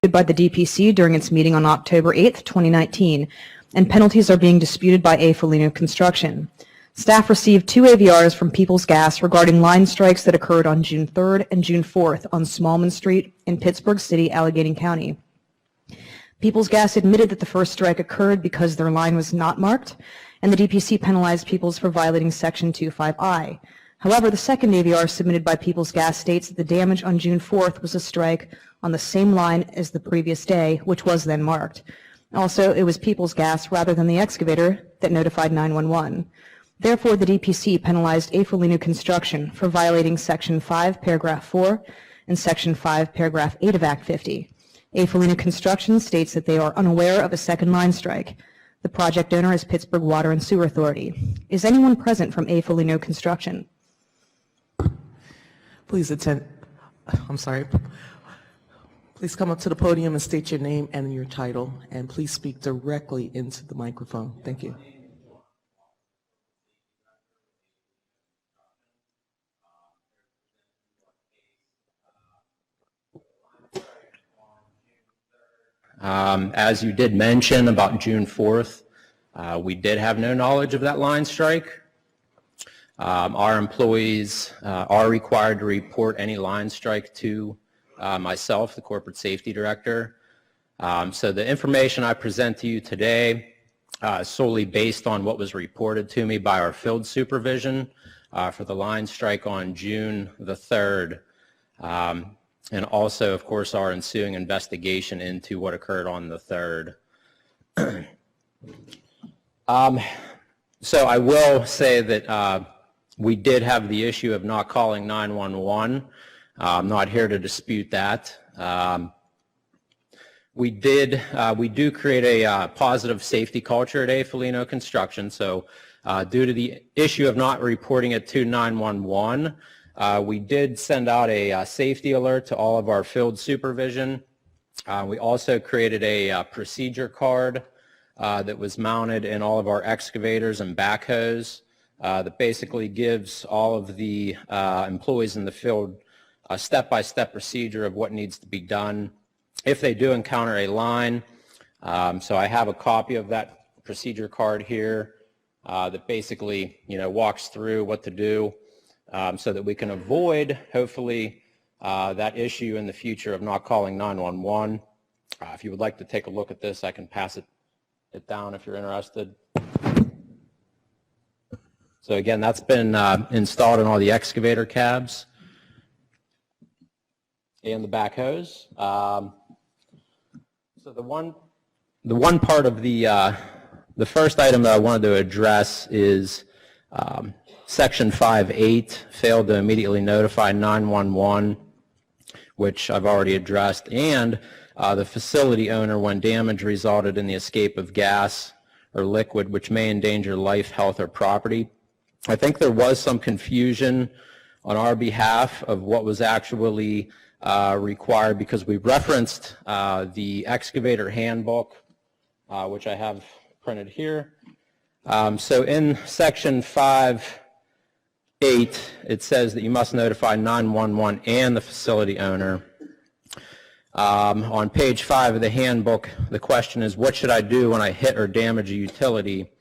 disputed by the DPC during its meeting on October 8, 2019, and penalties are being disputed by A. Foligno Construction. Staff received 2 AVRs from Peoples Gas regarding line strikes that occurred on June 3rd and June 4th on Smallman Street in Pittsburgh City, Allegheny County. Peoples Gas admitted that the first strike occurred because their line was not marked, and the DPC penalized Peoples for violating Section 25I. However, the second AVR submitted by Peoples Gas states that the damage on June 4th was a strike on the same line as the previous day, which was then marked. Also, it was Peoples Gas rather than the excavator that notified 911. Therefore, the DPC penalized A. Foligno Construction for violating Section 5, Paragraph 4 and Section 5, Paragraph 8 of Act 50. A. Foligno Construction states that they are unaware of a second line strike. The project owner is Pittsburgh Water and Sewer Authority. Is anyone present from A. Foligno Construction? Please Please come up to the podium and state your name and your title, and please speak directly into the microphone. Thank you. As you did mention about June 4th, we did have no knowledge of that line strike. Our employees are required to report any line strike to myself, the Corporate Safety Director. So the information I present to you today is solely based on what was reported to me by our field supervision for the line strike on June the 3rd. And also, of course, our ensuing investigation into what occurred on the 3rd. So I will say that we did have the issue of not calling 911. I'm not here to dispute that. We do create a positive safety culture at A. Foligno Construction. So due to the issue of not reporting it to 911, we did send out a safety alert to all of our field supervision. We also created a procedure card that was mounted in all of our excavators and backhoes that basically gives all of the employees in the field a step-by-step procedure of what needs to be done if they do encounter a line. So I have a copy of that procedure card here that basically, walks through what to do. So that we can avoid, hopefully, that issue in the future of not calling 911. If you would like to take a look at this, I can pass it down if you're interested. So again, that's been installed in all the excavator cabs and the backhoes. So the one part of the first item that I wanted to address is Section 5.8, failed to immediately notify 911, which I've already addressed, and the facility owner when damage resulted in the escape of gas or liquid which may endanger life, health, or property. I think there was some confusion on our behalf of what was actually required because we referenced the excavator handbook, which I have printed here. So in Section 5.8, it says that you must notify 911 and the facility owner. On page 5 of the handbook, the question is, what should I do when I hit or damage a utility?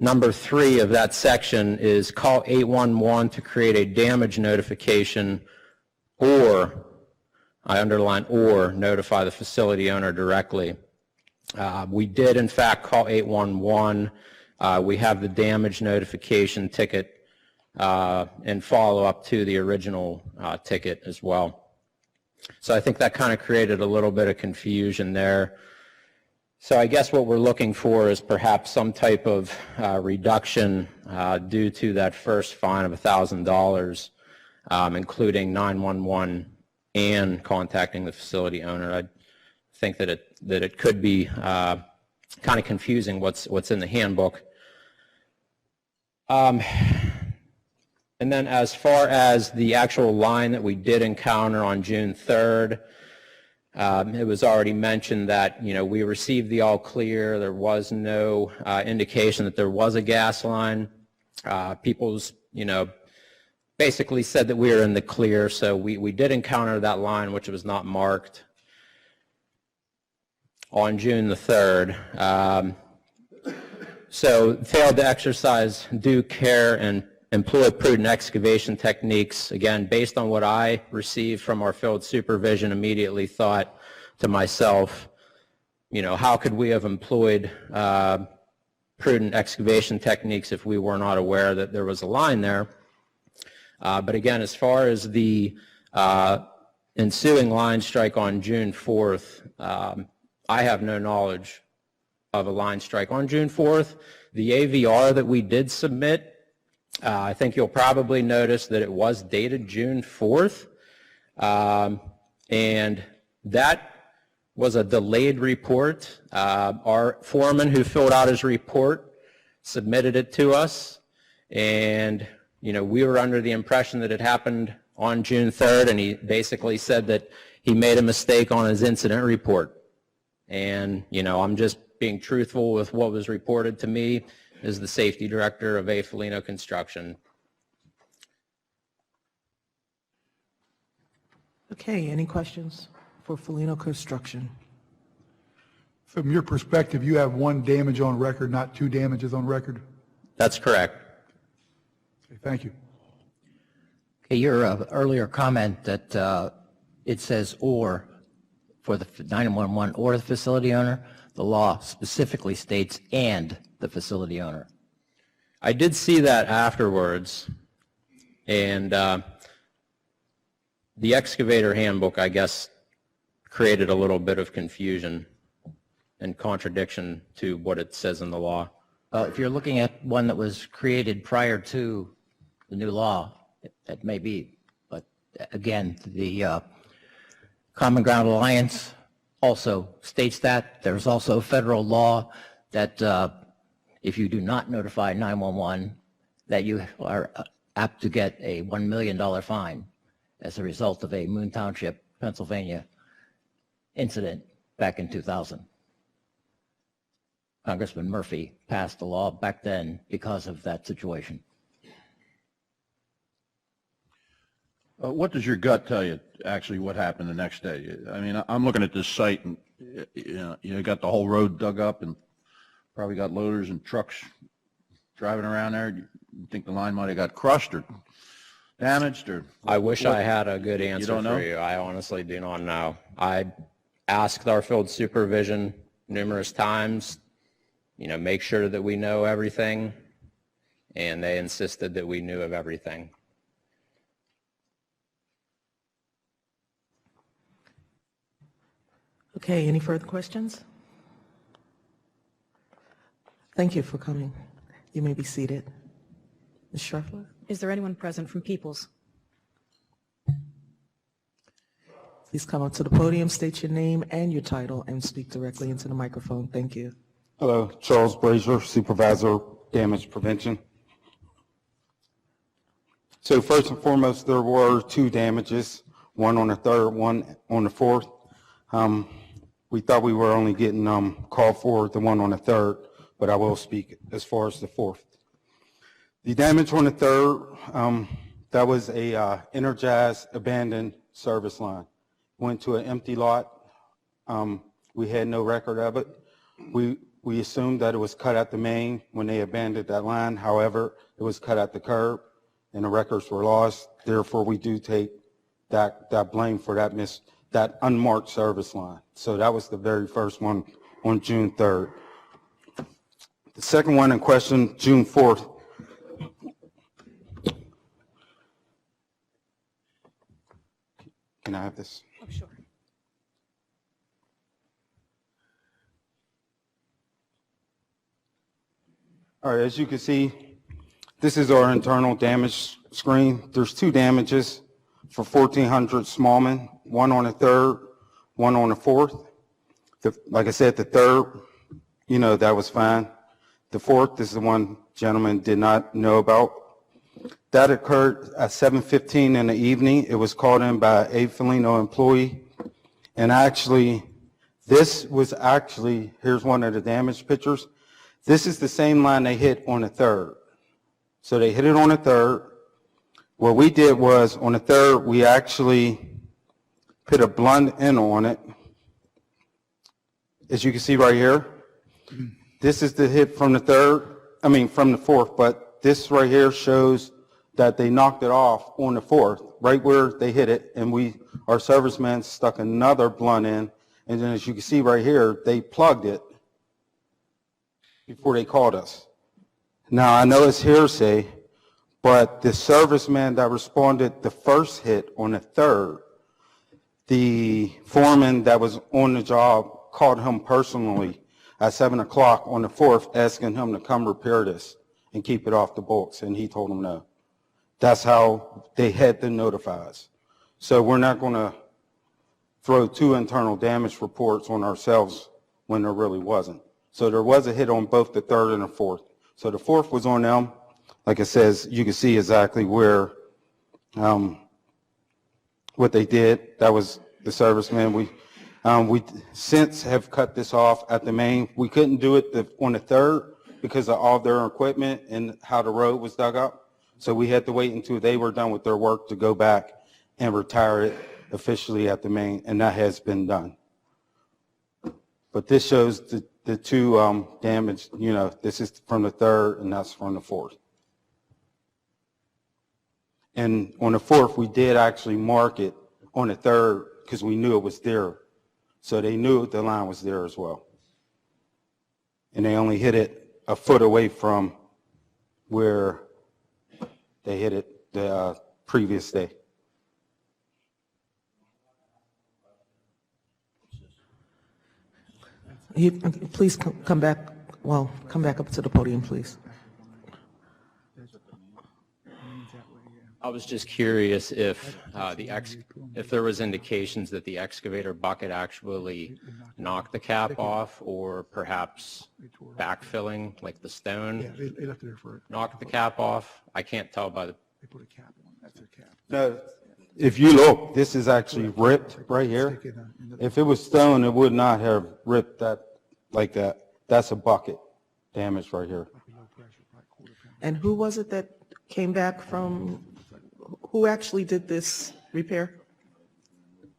Number 3 of that section is call 811 to create a damage notification, or, I underline or, notify the facility owner directly. We did, in fact, call 811. We have the damage notification ticket and follow up to the original ticket as well. So I think that kind of created a little bit of confusion there. So I guess what we're looking for is perhaps some type of reduction due to that first fine of $1,000, including 911 and contacting the facility owner. I think that it could be kind of confusing what's in the handbook. And then as far as the actual line that we did encounter on June 3rd, it was already mentioned that, we received the all clear. There was no indication that there was a gas line. People's, basically said that we were in the clear, so we did encounter that line, which was not marked, on June the 3rd. So failed to exercise due care and employ prudent excavation techniques. Again, based on what I received from our field supervision, immediately thought to myself, you know, how could we have employed prudent excavation techniques if we were not aware that there was a line there? But again, as far as the ensuing line strike on June 4th, I have no knowledge of a line strike on June 4th. The AVR that we did submit, I think you'll probably notice that it was dated June 4th, and that was a delayed report. Our foreman who filled out his report submitted it to us, and you know, we were under the impression that it happened on June 3rd, and he basically said that he made a mistake on his incident report. And you know, I'm just being truthful with what was reported to me as the safety director of A. Foligno Construction. Okay, any questions for Foligno Construction? From your perspective, you have one damage on record, not two damages on record? That's correct. Okay, thank you. Okay, your earlier comment that it says or for the 911 or the facility owner, the law specifically states and the facility owner. I did see that afterwards, and the excavator handbook, I guess, created a little bit of confusion and contradiction to what it says in the law. If you're looking at one that was created prior to the new law, it may be, but again, the Common Ground Alliance also states that. There's also federal law that if you do not notify 911, that you are apt to get a $1 million fine as a result of a Moon Township, Pennsylvania incident back in 2000. Congressman Murphy passed the law back then because of that situation. What does your gut tell you, actually, what happened the next day? I mean, I'm looking at this site, and you got the whole road dug up, and probably got loaders and trucks driving around there. You think the line might have got crushed or damaged? Or I wish I had a good answer don't know? for you. I honestly do not know. I asked our field supervision numerous times, you know, make sure that we know everything, and they insisted that we knew of everything. Okay, any further questions? Thank you for coming. You may be seated. Ms. Scherfler? Is there anyone present from Peoples? Please come up to the podium, state your name and your title, and speak directly into the microphone. Thank you. Hello, Charles Brazier, Supervisor, Damage Prevention. So first and foremost, there were two damages, one on the 3rd, one on the 4th. We thought we were only getting called for the one on the 3rd, but I will speak as far as the 4th. The damage on the 3rd, that was a energized abandoned service line. Went to an empty lot. We had no record of it. We assumed that it was cut at the main when they abandoned that line. However, it was cut at the curb, and the records were lost. Therefore, we do take that blame for that unmarked service line. So that was the very first one on June 3rd. The second one in question, June 4th. Can I have this? Oh, sure. All right, as you can see, this is our internal damage screen. There's two damages for 1400 Smallman, one on the 3rd, one on the 4th. Like I said, the 3rd, you know, that was fine. The 4th is the one gentleman did not know about. That occurred at 7:15 in the evening. It was called in by a Foligno employee. And actually, here's one of the damage pictures. This is the same line they hit on the 3rd. So they hit it on the 3rd. What we did was, on the 3rd, we actually put a blunt end on it. As you can see right here, this is the hit from the 3rd, from the 4th, but this right here shows that they knocked it off on the 4th, right where they hit it, and our serviceman stuck another blunt in, and then as you can see right here, they plugged it before they called us. Now, I know it's hearsay, but the serviceman that responded the first hit on the 3rd, the foreman that was on the job called him personally at 7 o'clock on the 4th, asking him to come repair this and keep it off the books, and he told him no. That's how they had to notify us. So we're not going to throw 2 internal damage reports on ourselves when there really wasn't. So there was a hit on both the 3rd and the 4th. So the 4th was on them. Like it says, you can see exactly where, what they did. That was the serviceman. We since have cut this off at the main. We couldn't do it on the 3rd because of all their equipment and how the road was dug up. So we had to wait until they were done with their work to go back and retire it officially at the main, and that has been done. But this shows the 2 damage, this is from the 3rd and that's from the 4th. And on the 4th, we did actually mark it on the 3rd because we knew it was there. So they knew the line was there as well. And they only hit it a foot away from where they hit it the previous day. Please come back up to the podium, please. I was just curious if if there was indications that the excavator bucket actually knocked the cap off, or perhaps backfilling, like the stone, They left it there for, knocked the cap off. I can't tell by the. they put a cap on, that's their cap. No, if you look, this is actually ripped right here. If it was stone, it would not have ripped that like that. That's a bucket damage right here. And who was it that came back from, who actually did this repair?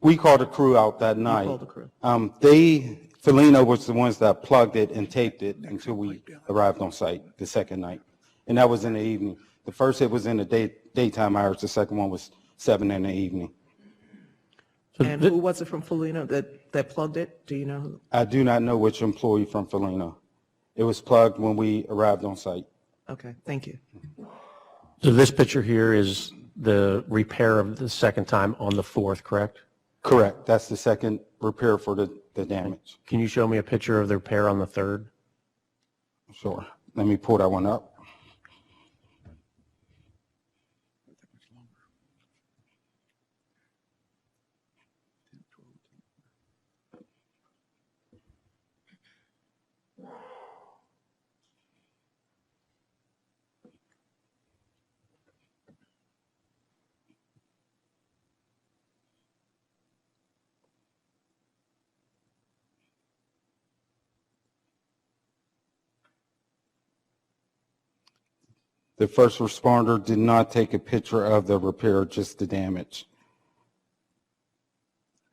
We called a crew out that night. called the crew. Felino was the ones that plugged it and taped it until we arrived on site the second night. And that was in the evening. The first hit was in the daytime hours. The second one was 7 in the evening. And who was it from Felino that plugged it? Do you know who? I do not know which employee from Felino. It was plugged when we arrived on site. Okay, thank you. So this picture here is the repair of the second time on the 4th, correct? Correct. That's the second repair for the damage. Can you show me a picture of the repair on the 3rd? Sure. Let me pull that one up. The first responder did not take a picture of the repair, just the damage.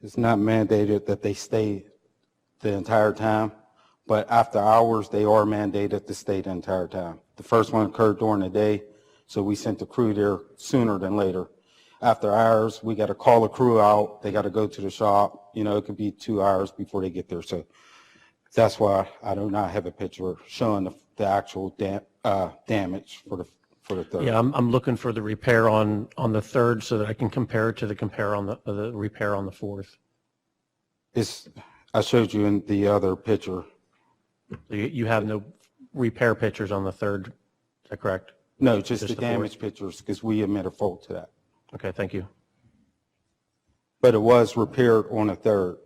It's not mandated that they stay the entire time, but after hours, they are mandated to stay the entire time. The first one occurred during the day, so we sent the crew there sooner than later. After hours, we got to call a crew out. They got to go to the shop. It could be 2 hours before they get there. So that's why I do not have a picture showing the actual damage for the 3rd. Yeah, I'm looking for the repair on the 3rd so that I can compare it to the repair on the 4th. I showed you in the other picture. You have no repair pictures on the 3rd, is that correct? No, just the the damage pictures, because we admit a fault to that. Okay, thank you. But it was repaired on the 3rd.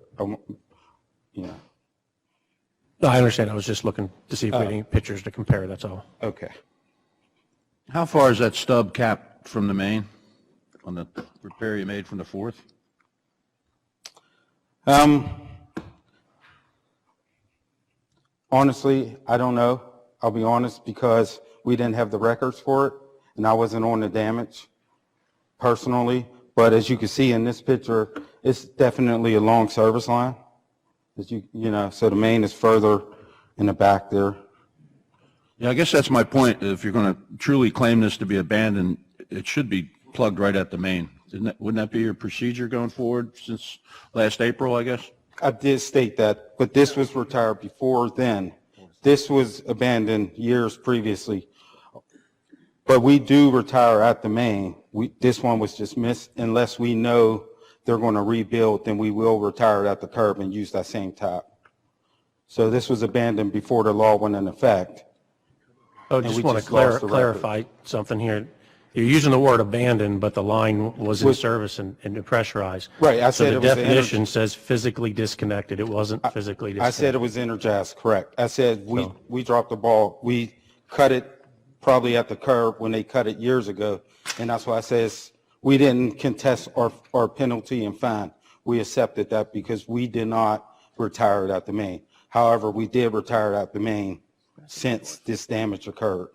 No, I understand. I was just looking to see if we had any pictures to compare, that's all. Okay. How far is that stub cap from the main on the repair you made from the 4th? Honestly, I don't know. I'll be honest, because we didn't have the records for it, and I wasn't on the damage. personally, but as you can see in this picture, it's definitely a long service line. As you know, so the main is further in the back there. Yeah, I guess that's my point. If you're going to truly claim this to be abandoned, it should be plugged right at the main. Wouldn't that be your procedure going forward since last April, I guess? I did state that, but this was retired before then. This was abandoned years previously. But we do retire at the main. This one was just missed. Unless we know they're going to rebuild, then we will retire it at the curb and use that same tap. So this was abandoned before the law went into effect. Oh, And just we want just to lost the record. clarify something here. You're using the word abandoned, but the line was in service and pressurized. Right, I said it was So the definition says physically disconnected. It wasn't physically I disconnected. said it was energized, correct. I said we dropped the ball. We cut it probably at the curb when they cut it years ago. And that's why I says we didn't contest our penalty and fine. We accepted that because we did not retire it at the main. However, we did retire it at the main since this damage occurred.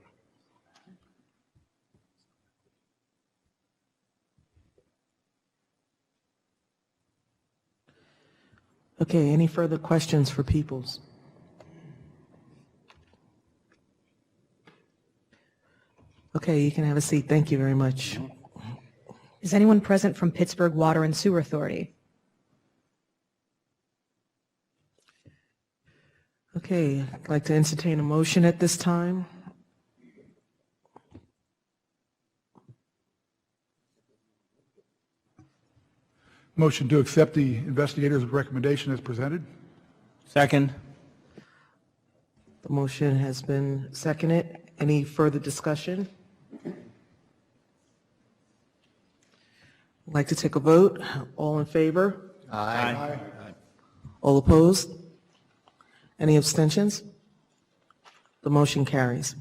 Okay, any further questions for Peoples? Okay, you can have a seat. Thank you very much. Is anyone present from Pittsburgh Water and Sewer Authority? Okay, I'd like to entertain a motion at this time. Motion to accept the investigator's recommendation as presented. Second. The motion has been seconded. Any further discussion? I'd like to take a vote. All in favor? Aye. All opposed? Any abstentions? The motion carries.